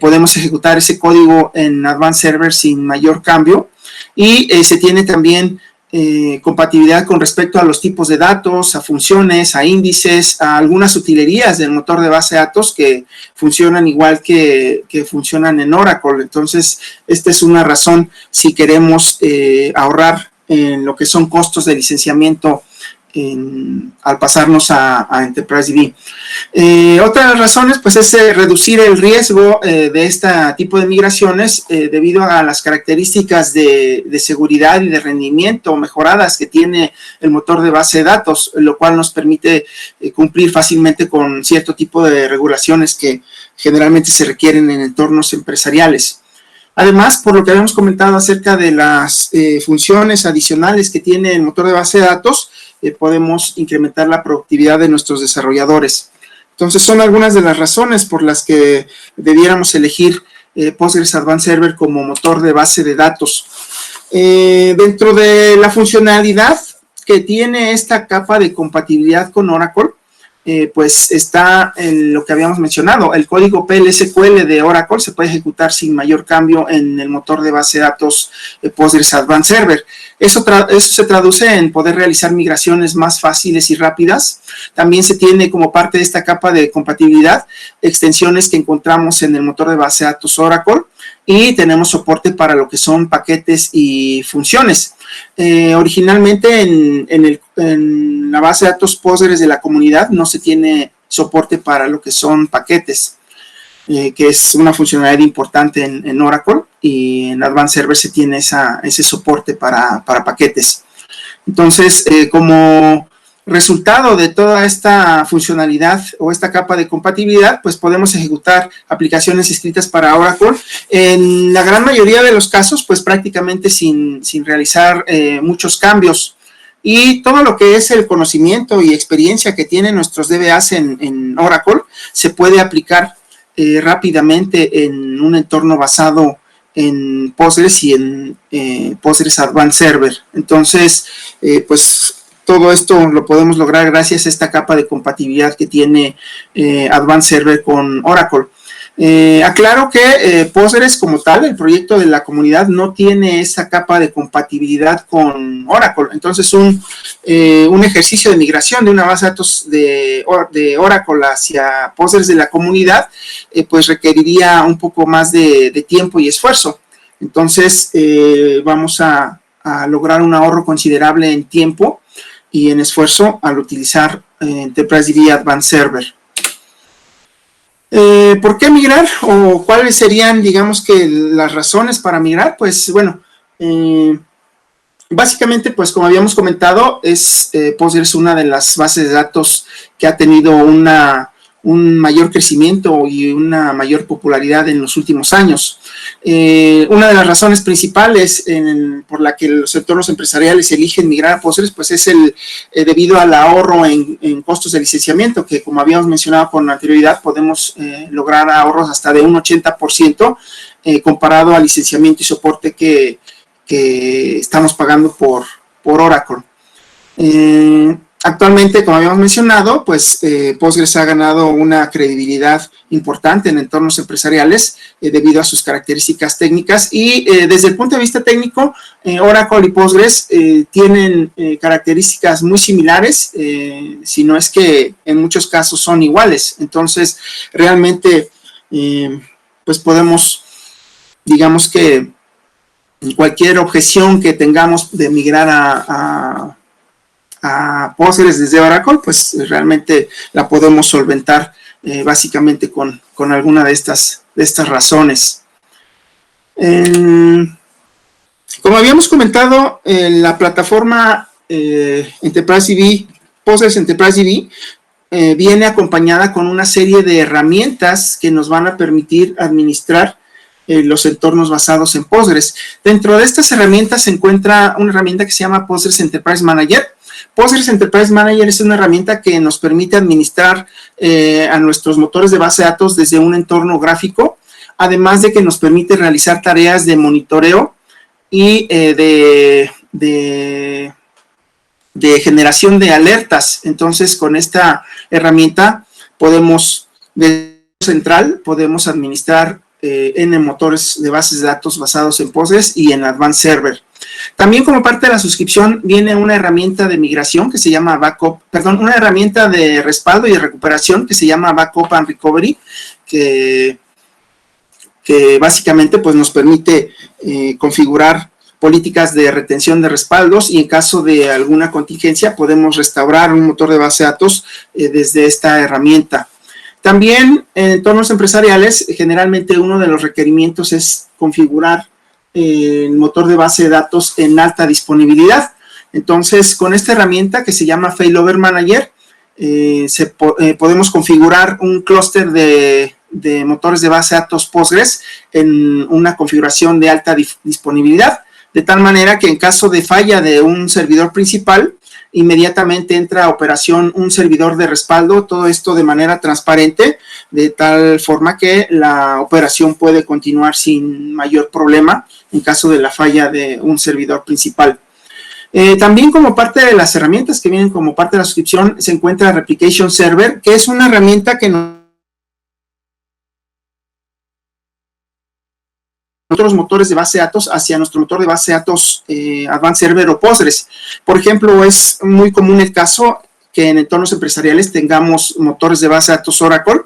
Podemos ejecutar ese código en Advanced Server sin mayor cambio. Y se tiene también compatibilidad con respecto a los tipos de datos, a funciones, a índices, a algunas utilerías del motor de base de datos que funcionan igual que funcionan en Oracle. Entonces, esta es una razón si queremos ahorrar en lo que son costos de licenciamiento al pasarnos a Enterprise DB. Otra de las razones pues es reducir el riesgo de este tipo de migraciones debido a las características de seguridad y de rendimiento mejoradas que tiene el motor de base de datos, lo cual nos permite cumplir fácilmente con cierto tipo de regulaciones que generalmente se requieren en entornos empresariales. Además, por lo que habíamos comentado acerca de las funciones adicionales que tiene el motor de base de datos, podemos incrementar la productividad de nuestros desarrolladores. Entonces, son algunas de las razones por las que debiéramos elegir Postgres Advanced Server como motor de base de datos. Dentro de la funcionalidad que tiene esta capa de compatibilidad con Oracle, pues está en lo que habíamos mencionado, el código PL/SQL de Oracle se puede ejecutar sin mayor cambio en el motor de base de datos Postgres Advanced Server. Eso se traduce en poder realizar migraciones más fáciles y rápidas. También se tiene como parte de esta capa de compatibilidad extensiones que encontramos en el motor de base de datos Oracle y tenemos soporte para lo que son paquetes y funciones. Originalmente en la base de datos Postgres de la comunidad no se tiene soporte para lo que son paquetes, que es una funcionalidad importante en Oracle, y en Advanced Server se tiene ese soporte para paquetes. Entonces, como resultado de toda esta funcionalidad o esta capa de compatibilidad, pues podemos ejecutar aplicaciones escritas para Oracle en la gran mayoría de los casos, pues prácticamente sin realizar muchos cambios. Y todo lo que es el conocimiento y experiencia que tienen nuestros DBAs en Oracle se puede aplicar rápidamente en un entorno basado en Postgres y en Postgres Advanced Server. Entonces, pues todo esto lo podemos lograr gracias a esta capa de compatibilidad que tiene Advanced Server con Oracle. Aclaro que Postgres como tal, el proyecto de la comunidad, no tiene esa capa de compatibilidad con Oracle. Entonces, un ejercicio de migración de una base de datos de Oracle hacia Postgres de la comunidad, pues requeriría un poco más de tiempo y esfuerzo. Entonces, vamos a lograr un ahorro considerable en tiempo y en esfuerzo al utilizar Enterprise DB Advanced Server. ¿Por qué migrar? ¿O cuáles serían, digamos, que las razones para migrar? Pues, bueno, básicamente, pues, como habíamos comentado, Postgres una de las bases de datos que ha tenido un mayor crecimiento y una mayor popularidad en los últimos años. Una de las razones principales por la que los entornos empresariales eligen migrar a Postgres, pues es debido al ahorro en costos de licenciamiento, que como habíamos mencionado con anterioridad, podemos lograr ahorros hasta de un 80% comparado al licenciamiento y soporte que estamos pagando por Oracle. Actualmente, como habíamos mencionado, pues Postgres ha ganado una credibilidad importante en entornos empresariales debido a sus características técnicas y desde el punto de vista técnico, Oracle y Postgres tienen características muy similares, si no es que en muchos casos son iguales. Entonces, realmente, pues podemos, digamos que cualquier objeción que tengamos de migrar a Postgres desde Oracle, pues realmente la podemos solventar básicamente con alguna de estas razones. Como habíamos comentado, la plataforma Enterprise DB, Postgres Enterprise DB, viene acompañada con una serie de herramientas que nos van a permitir administrar los entornos basados en Postgres. Dentro de estas herramientas se encuentra una herramienta que se llama Postgres Enterprise Manager. Postgres Enterprise Manager es una herramienta que nos permite administrar a nuestros motores de base de datos desde un entorno gráfico, además de que nos permite realizar tareas de monitoreo y de generación de alertas. Entonces, con esta herramienta podemos, de central, podemos administrar N motores de bases de datos basados en Postgres y en Advanced Server. También como parte de la suscripción viene una herramienta de migración que se llama una herramienta de respaldo y de recuperación que se llama Backup and Recovery, que básicamente pues nos permite configurar políticas de retención de respaldos y en caso de alguna contingencia podemos restaurar un motor de base de datos desde esta herramienta. También en entornos empresariales, generalmente uno de los requerimientos es configurar el motor de base de datos en alta disponibilidad. Entonces, con esta herramienta que se llama Failover Manager, podemos configurar un clúster de motores de base de datos Postgres en una configuración de alta disponibilidad, de tal manera que en caso de falla de un servidor principal, inmediatamente entra a operación un servidor de respaldo, todo esto de manera transparente, de tal forma que la operación puede continuar sin mayor problema en caso de la falla de un servidor principal. También como parte de las herramientas que vienen como parte de la suscripción se encuentra Replication Server, que es una herramienta que otros motores de base de datos hacia nuestro motor de base de datos Advanced Server o Postgres. Por ejemplo, es muy común el caso que en entornos empresariales tengamos motores de base de datos Oracle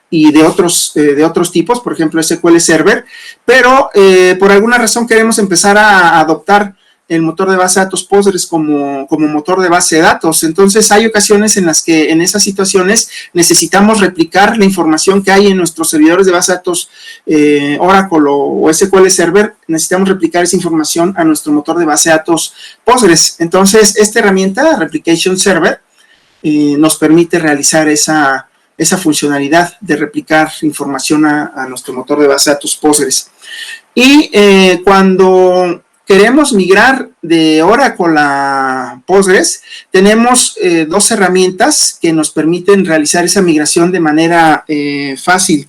y de otros tipos, por ejemplo SQL Server, pero por alguna razón queremos empezar a adoptar el motor de base de datos Postgres como motor de base de datos. Entonces hay ocasiones en las que en esas situaciones necesitamos replicar la información que hay en nuestros servidores de base de datos Oracle o SQL Server, necesitamos replicar esa información a nuestro motor de base de datos Postgres. Entonces esta herramienta, Replication Server, nos permite realizar esa funcionalidad de replicar información a nuestro motor de base de datos Postgres. Y cuando queremos migrar de Oracle a Postgres, tenemos dos herramientas que nos permiten realizar esa migración de manera fácil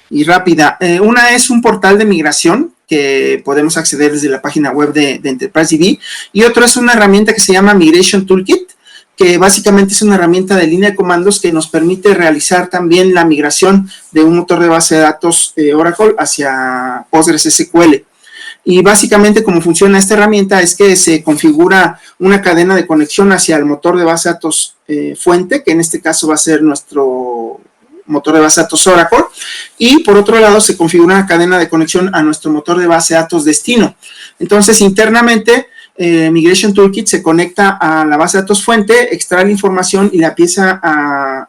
y rápida. Una es un portal de migración que podemos acceder desde la página web de Enterprise DB, y otro es una herramienta que se llama Migration Toolkit, que básicamente es una herramienta de línea de comandos que nos permite realizar también la migración de un motor de base de datos Oracle hacia Postgres SQL. Y básicamente cómo funciona esta herramienta es que se configura una cadena de conexión hacia el motor de base de datos fuente, que en este caso va a ser nuestro motor de base de datos Oracle, y por otro lado se configura una cadena de conexión a nuestro motor de base de datos destino. Entonces internamente Migration Toolkit se conecta a la base de datos fuente, extrae la información y la empieza a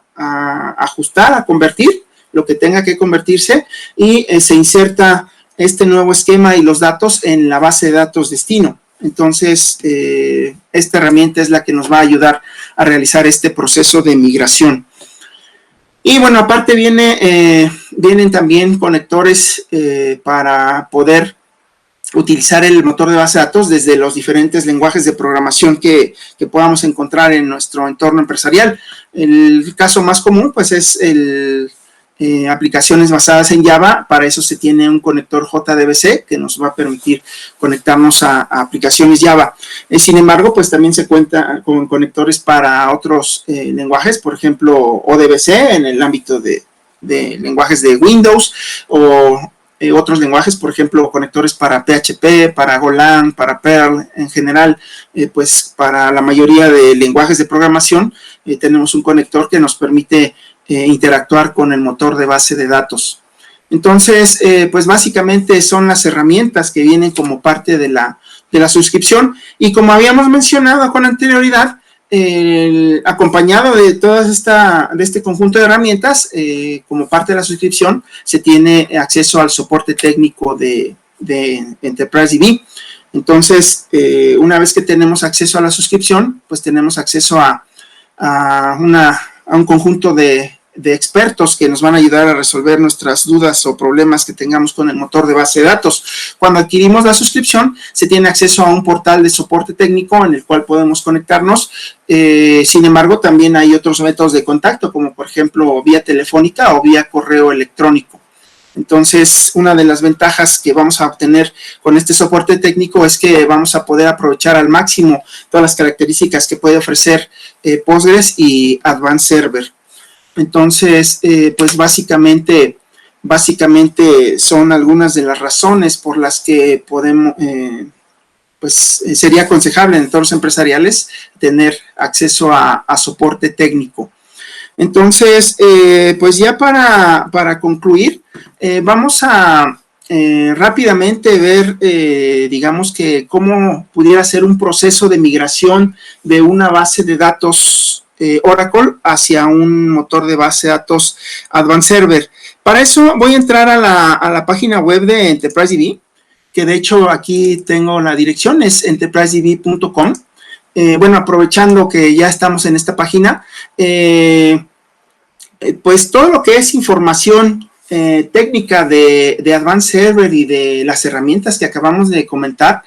ajustar, a convertir lo que tenga que convertirse, y se inserta este nuevo esquema y los datos en la base de datos destino. Entonces, esta herramienta es la que nos va a ayudar a realizar este proceso de migración. Y bueno, aparte vienen también conectores para poder utilizar el motor de base de datos desde los diferentes lenguajes de programación que podamos encontrar en nuestro entorno empresarial. El caso más común pues es aplicaciones basadas en Java. Para eso se tiene un conector JDBC que nos va a permitir conectarnos a aplicaciones Java. Sin embargo, pues también se cuenta con conectores para otros lenguajes, por ejemplo, ODBC en el ámbito de lenguajes de Windows, o otros lenguajes, por ejemplo, conectores para PHP, para Golang, para Perl, en general, pues para la mayoría de lenguajes de programación tenemos un conector que nos permite interactuar con el motor de base de datos. Entonces, pues básicamente son las herramientas que vienen como parte de la suscripción, y como habíamos mencionado con anterioridad, acompañado de de este conjunto de herramientas, como parte de la suscripción, se tiene acceso al soporte técnico de Enterprise DB. Entonces, una vez que tenemos acceso a la suscripción, pues tenemos acceso a un conjunto de expertos que nos van a ayudar a resolver nuestras dudas o problemas que tengamos con el motor de base de datos. Cuando adquirimos la suscripción, se tiene acceso a un portal de soporte técnico en el cual podemos conectarnos. Sin embargo, también hay otros métodos de contacto, como por ejemplo vía telefónica o vía correo electrónico. Entonces, una de las ventajas que vamos a obtener con este soporte técnico es que vamos a poder aprovechar al máximo todas las características que puede ofrecer Postgres y Advanced Server. Entonces, pues básicamente son algunas de las razones por las que podemos, pues sería aconsejable en entornos empresariales tener acceso a soporte técnico. Entonces, pues ya para concluir, vamos a rápidamente ver, digamos que cómo pudiera ser un proceso de migración de una base de datos Oracle hacia un motor de base de datos Advanced Server. Para eso voy a entrar a la página web de EnterpriseDB, que de hecho aquí tengo la dirección, es enterprisedb.com. Bueno, aprovechando que ya estamos en esta página, pues todo lo que es información técnica de Advanced Server y de las herramientas que acabamos de comentar,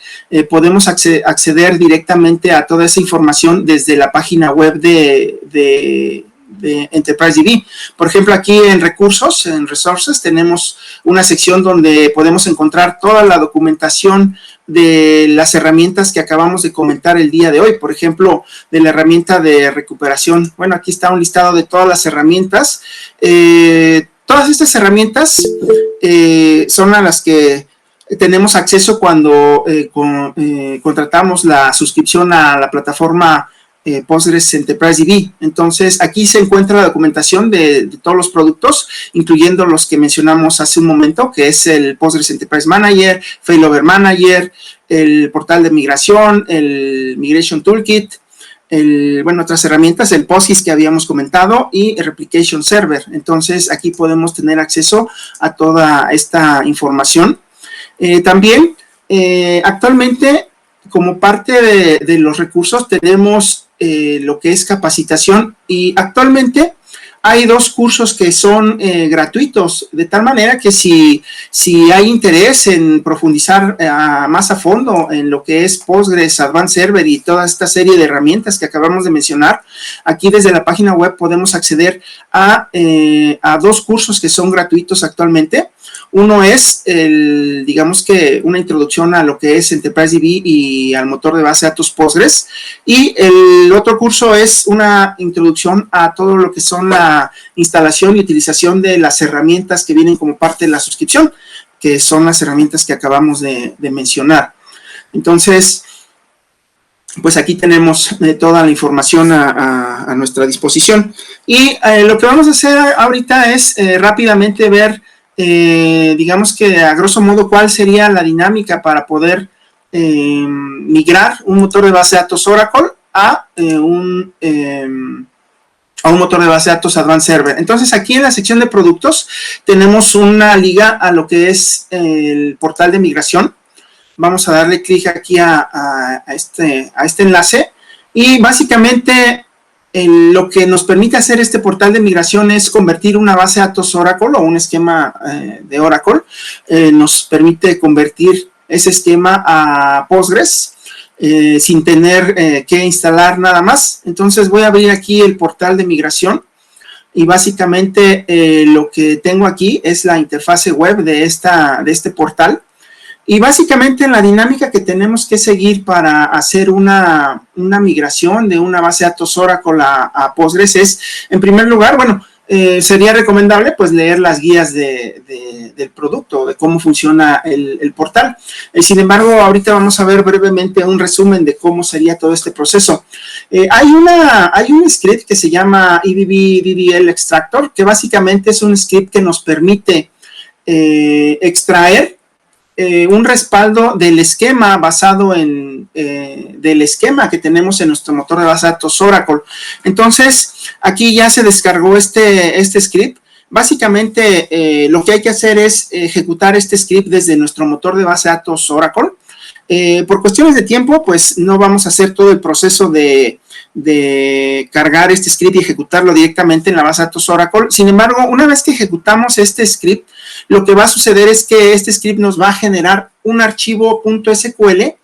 podemos acceder directamente a toda esa información desde la página web de EnterpriseDB. Por ejemplo, aquí en recursos, en resources, tenemos una sección donde podemos encontrar toda la documentación de las herramientas que acabamos de comentar el día de hoy. Por ejemplo, de la herramienta de recuperación. Bueno, aquí está un listado de todas las herramientas. Todas estas herramientas son a las que tenemos acceso cuando contratamos la suscripción a la plataforma Postgres EnterpriseDB. Entonces, aquí se encuentra la documentación de todos los productos, incluyendo los que mencionamos hace un momento, que es el Postgres Enterprise Manager, Failover Manager, el portal de migración, el Migration Toolkit, otras herramientas, el POSIX que habíamos comentado y el Replication Server. Entonces, aquí podemos tener acceso a toda esta información. También, actualmente, como parte de los recursos, tenemos lo que es capacitación, y actualmente hay 2 cursos que son gratuitos, de tal manera que si hay interés en profundizar más a fondo en lo que es Postgres, Advanced Server y toda esta serie de herramientas que acabamos de mencionar, aquí desde la página web podemos acceder a 2 cursos que son gratuitos actualmente. Uno es, digamos que una introducción a lo que es EnterpriseDB y al motor de base de datos Postgres, y el otro curso es una introducción a todo lo que son la instalación y utilización de las herramientas que vienen como parte de la suscripción, que son las herramientas que acabamos de mencionar. Entonces, pues aquí tenemos toda la información a nuestra disposición, y lo que vamos a hacer ahorita es rápidamente ver, digamos que a grosso modo, cuál sería la dinámica para poder migrar un motor de base de datos Oracle a un motor de base de datos Advanced Server. Entonces, aquí en la sección de productos tenemos una liga a lo que es el portal de migración. Vamos a darle clic aquí a este enlace, y básicamente lo que nos permite hacer este portal de migración es convertir una base de datos Oracle o un esquema de Oracle. Nos permite convertir ese esquema a Postgres sin tener que instalar nada más. Entonces voy a abrir aquí el portal de migración, y básicamente lo que tengo aquí es la interfase web de este portal. Y básicamente la dinámica que tenemos que seguir para hacer una migración de una base de datos Oracle a Postgres es, en primer lugar, bueno, sería recomendable pues leer las guías del producto, de cómo funciona el portal. Sin embargo, ahorita vamos a ver brevemente un resumen de cómo sería todo este proceso. Hay un script que se llama EDB-DDL Extractor, que básicamente es un script que nos permite extraer un respaldo del esquema basado del esquema que tenemos en nuestro motor de base de datos Oracle. Entonces, aquí ya se descargó este script. Básicamente, lo que hay que hacer es ejecutar este script desde nuestro motor de base de datos Oracle. Por cuestiones de tiempo, pues no vamos a hacer todo el proceso de cargar este script y ejecutarlo directamente en la base de datos Oracle. Sin embargo, una vez que ejecutamos este script, lo que va a suceder es que este script nos va a generar un archivo .sql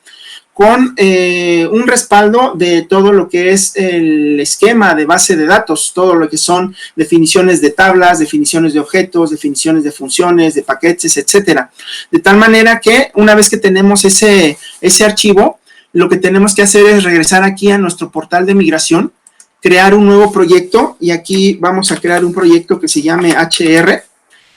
con un respaldo de todo lo que es el esquema de base de datos, todo lo que son definiciones de tablas, definiciones de objetos, definiciones de funciones, de paquetes, etcétera. De tal manera que una vez que tenemos ese archivo, lo que tenemos que hacer es regresar aquí a nuestro portal de migración, crear un nuevo proyecto, y aquí vamos a crear un proyecto que se llame HR.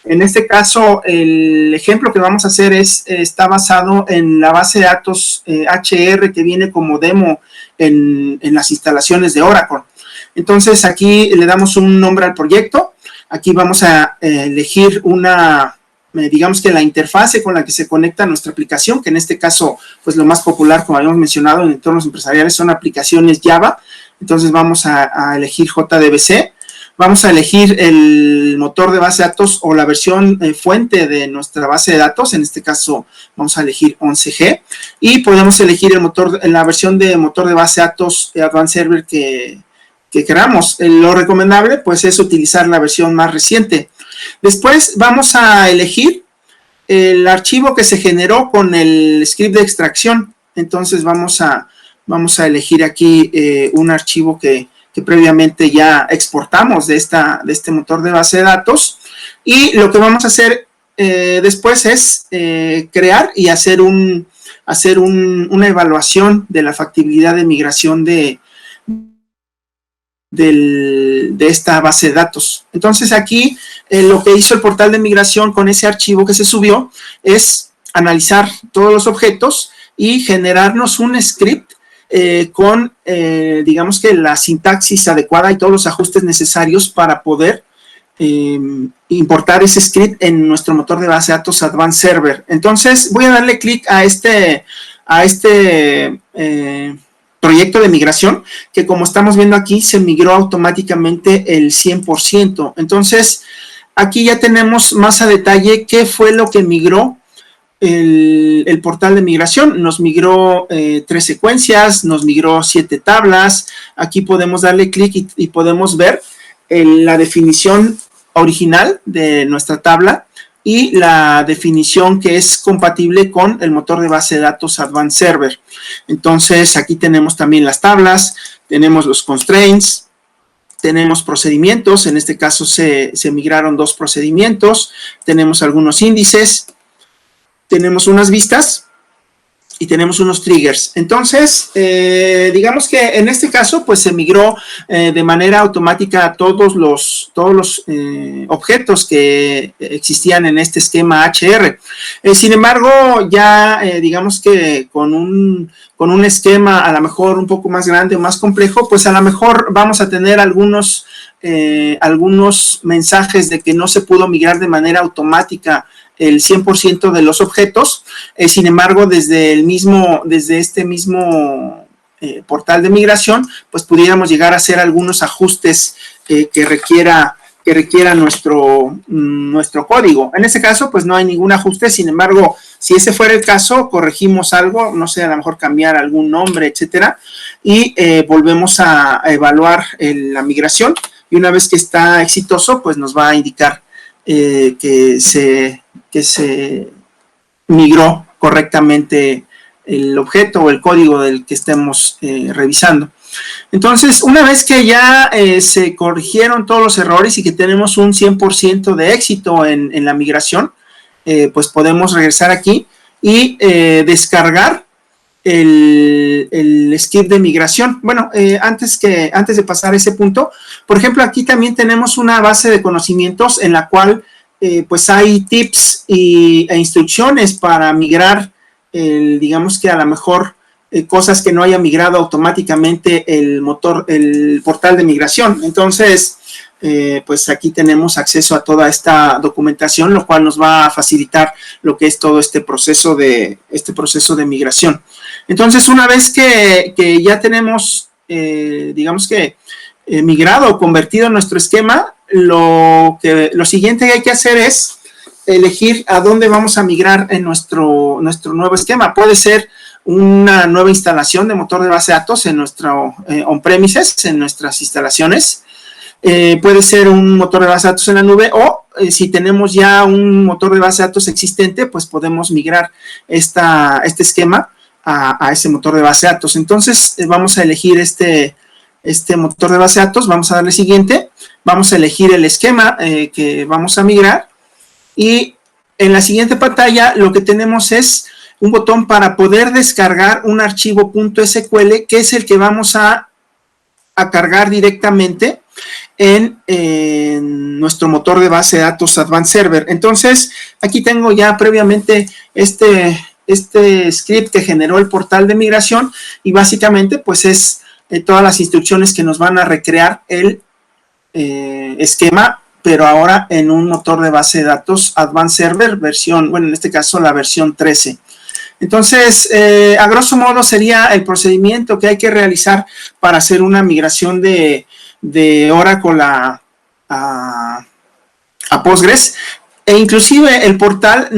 En este caso, el ejemplo que vamos a hacer está basado en la base de datos HR que viene como demo en las instalaciones de Oracle. Entonces, aquí le damos un nombre al proyecto. Aquí vamos a elegir digamos que la interfase con la que se conecta nuestra aplicación, que en este caso, pues lo más popular, como habíamos mencionado en entornos empresariales, son aplicaciones Java. Entonces, vamos a elegir JDBC. Vamos a elegir el motor de base de datos o la versión fuente de nuestra base de datos. En este caso, vamos a elegir 11G. Y podemos elegir la versión de motor de base de datos Advanced Server que queramos. Lo recomendable, pues, es utilizar la versión más reciente. Después, vamos a elegir el archivo que se generó con el script de extracción. Entonces, vamos a elegir aquí un archivo que previamente ya exportamos de este motor de base de datos, y lo que vamos a hacer después es crear y hacer una evaluación de la factibilidad de migración de esta base de datos. Entonces aquí lo que hizo el portal de migración con ese archivo que se subió es analizar todos los objetos y generarnos un script con, digamos que la sintaxis adecuada y todos los ajustes necesarios para poder importar ese script en nuestro motor de base de datos Advanced Server. Entonces, voy a darle clic a este proyecto de migración, que como estamos viendo aquí, se migró automáticamente el 100%. Entonces, aquí ya tenemos más a detalle qué fue lo que migró el portal de migración. Nos migró 3 secuencias, nos migró 7 tablas. Aquí podemos darle clic y podemos ver la definición original de nuestra tabla y la definición que es compatible con el motor de base de datos Advanced Server. Entonces, aquí tenemos también las tablas, tenemos los constraints, tenemos procedimientos. En este caso se migraron 2 procedimientos, tenemos algunos índices, tenemos unas vistas y tenemos unos triggers. Entonces, digamos que en este caso, pues se migró de manera automática a todos los objetos que existían en este esquema HR. Sin embargo, ya digamos que con un esquema a lo mejor un poco más grande o más complejo, pues a lo mejor vamos a tener algunos mensajes de que no se pudo migrar de manera automática el 100% de los objetos. Sin embargo, desde este mismo portal de migración, pues pudiéramos llegar a hacer algunos ajustes que requiera nuestro código. En este caso, pues no hay ningún ajuste. Sin embargo, si ese fuera el caso, corregimos algo, no sé, a lo mejor cambiar algún nombre, etcétera, y volvemos a evaluar la migración, y una vez que está exitoso, pues nos va a indicar que se migró correctamente el objeto o el código del que estemos revisando. Entonces, una vez que ya se corrigieron todos los errores y que tenemos un 100% de éxito en la migración, pues podemos regresar aquí y descargar el script de migración. Bueno, antes de pasar a ese punto, por ejemplo, aquí también tenemos una base de conocimientos en la cual pues hay tips e instrucciones para migrar, digamos que a lo mejor cosas que no haya migrado automáticamente el portal de migración. Entonces, pues aquí tenemos acceso a toda esta documentación, lo cual nos va a facilitar lo que es todo este proceso de migración. Entonces, una vez que ya tenemos, digamos que migrado o convertido nuestro esquema, lo siguiente que hay que hacer es elegir a dónde vamos a migrar en nuestro nuevo esquema. Puede ser una nueva instalación de motor de base de datos en nuestro on-premises, en nuestras instalaciones. Puede ser un motor de base de datos en la nube o si tenemos ya un motor de base de datos existente, pues podemos migrar este esquema a ese motor de base de datos. Entonces, vamos a elegir este motor de base de datos, vamos a darle siguiente, vamos a elegir el esquema que vamos a migrar y en la siguiente pantalla lo que tenemos es un botón para poder descargar un archivo .sql que es el que vamos a cargar directamente en nuestro motor de base de datos Advanced Server. Entonces, aquí tengo ya previamente este script que generó el portal de migración y básicamente pues es todas las instrucciones que nos van a recrear el esquema, pero ahora en un motor de base de datos Advanced Server versión, bueno, en este caso la versión 13. Entonces, a grosso modo sería el procedimiento que hay que realizar para hacer una migración de Oracle a Postgres. E inclusive el portal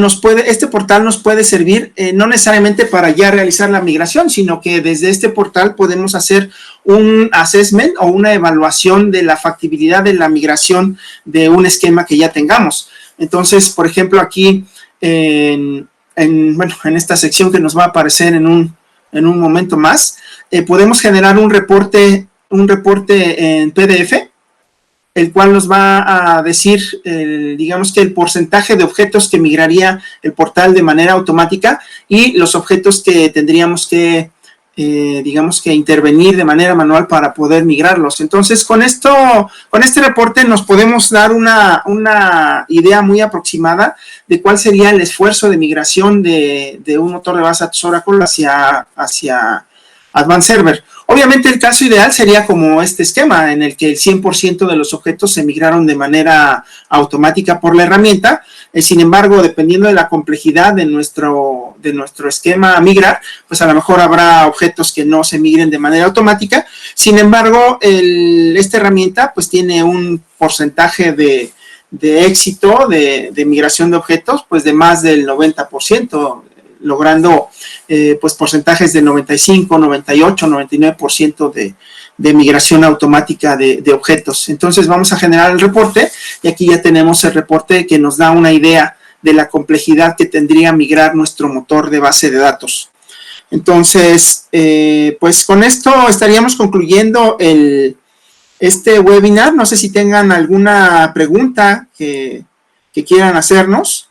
este portal nos puede servir no necesariamente para ya realizar la migración, sino que desde este portal podemos hacer un assessment o una evaluación de la factibilidad de la migración de un esquema que ya tengamos. Entonces, por ejemplo, aquí en esta sección que nos va a aparecer en un momento más, podemos generar un reporte en PDF, el cual nos va a decir, digamos que el porcentaje de objetos que migraría el portal de manera automática y los objetos que tendríamos que, digamos que intervenir de manera manual para poder migrarlos. Entonces, con este reporte nos podemos dar una idea muy aproximada de cuál sería el esfuerzo de migración de un motor de base de datos Oracle hacia Advanced Server. Obviamente el caso ideal sería como este esquema en el que el 100% de los objetos se migraron de manera automática por la herramienta. Sin embargo, dependiendo de la complejidad de nuestro esquema a migrar, pues a lo mejor habrá objetos que no se migren de manera automática. Sin embargo, esta herramienta pues tiene un porcentaje de éxito de migración de objetos pues de más del 90%, logrando pues porcentajes de 95, 98, 99% de migración automática de objetos. Entonces vamos a generar el reporte y aquí ya tenemos el reporte que nos da una idea de la complejidad que tendría migrar nuestro motor de base de datos. Entonces, pues con esto estaríamos concluyendo este webinar. No sé si tengan alguna pregunta que quieran hacernos.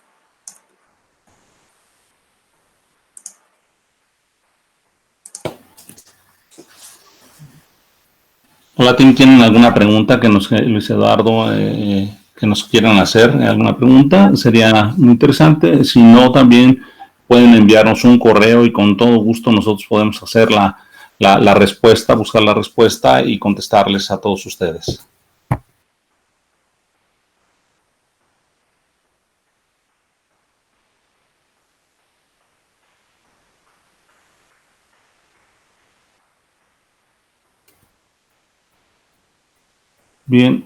Hola, ¿tienen alguna pregunta Luis Eduardo, que nos quieran hacer? ¿Alguna pregunta? Sería muy interesante. Si no, también pueden enviarnos un correo y con todo gusto nosotros podemos hacer la respuesta, buscar la respuesta y contestarles a todos ustedes. Bien,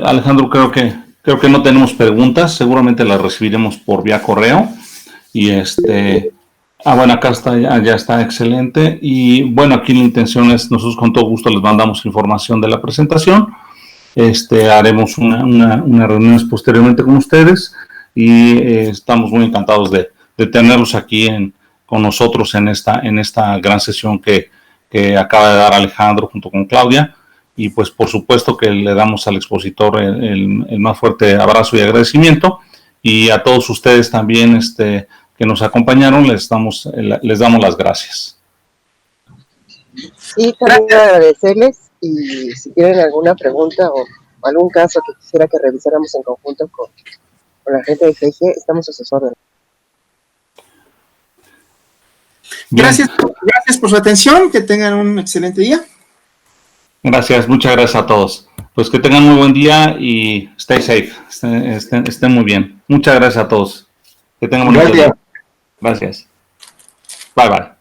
Alejandro, creo que no tenemos preguntas, seguramente las recibiremos por vía correo. Y bueno, acá está, ya está excelente. Y bueno, aquí la intención es, nosotros con todo gusto les mandamos información de la presentación. Haremos una reunión posteriormente con ustedes y estamos muy encantados de tenerlos aquí con nosotros en esta gran sesión que acaba de dar Alejandro junto con Claudia. Y pues por supuesto que le damos al expositor el más fuerte abrazo y agradecimiento, y a todos ustedes también que nos acompañaron les damos las gracias. Sí, también agradecerles, y si tienen alguna pregunta o algún caso que quisiera que revisáramos en conjunto con la gente de GIG, estamos a sus órdenes. Gracias por su atención, que tengan un excelente día. Gracias, muchas gracias a todos. Pues que tengan muy buen día y stay safe, estén muy bien. Muchas gracias a todos. Que tengan buen día. Gracias. Bye, bye.